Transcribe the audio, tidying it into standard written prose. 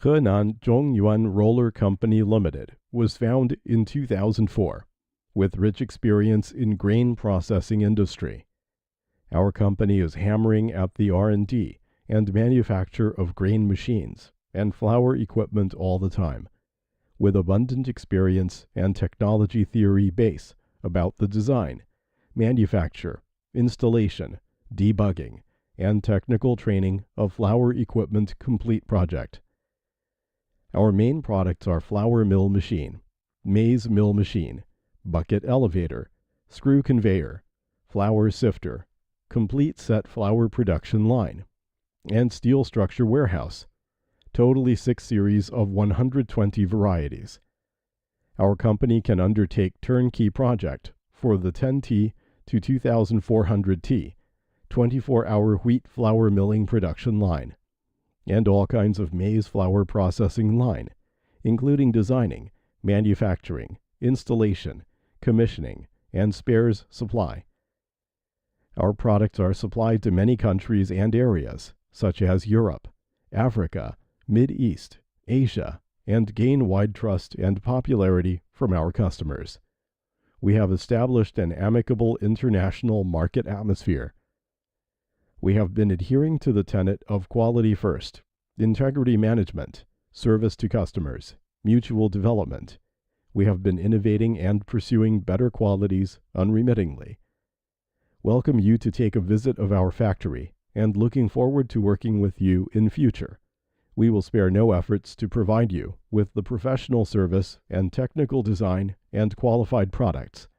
Henan Zhongyuan Roller Company Limited was founded in 2004, with rich experience in grain processing industry. Our company is hammering at the R&D and manufacture of grain machines and flour equipment all the time, with abundant experience and technology theory base about the design, manufacture, installation, debugging, and technical training of flour equipment complete project. Our main products are flour mill machine, maize mill machine, bucket elevator, screw conveyor, flour sifter, complete set flour production line, and steel structure warehouse, totally 6 series of 120 varieties. Our company can undertake turnkey project for the 10T to 2400T, 24-hour wheat flour milling production line, and all kinds of maize flour processing line, including designing, manufacturing, installation, commissioning, and spares supply. Our products are supplied to many countries and areas, such as Europe, Africa, Mid-East, Asia, and gain wide trust and popularity from our customers. We have established an amicable international market atmosphere. We have been adhering to the tenet of quality first, integrity management, service to customers, mutual development. We have been innovating and pursuing better qualities unremittingly. Welcome you to take a visit of our factory and looking forward to working with you in future. We will spare no efforts to provide you with the professional service and technical design and qualified products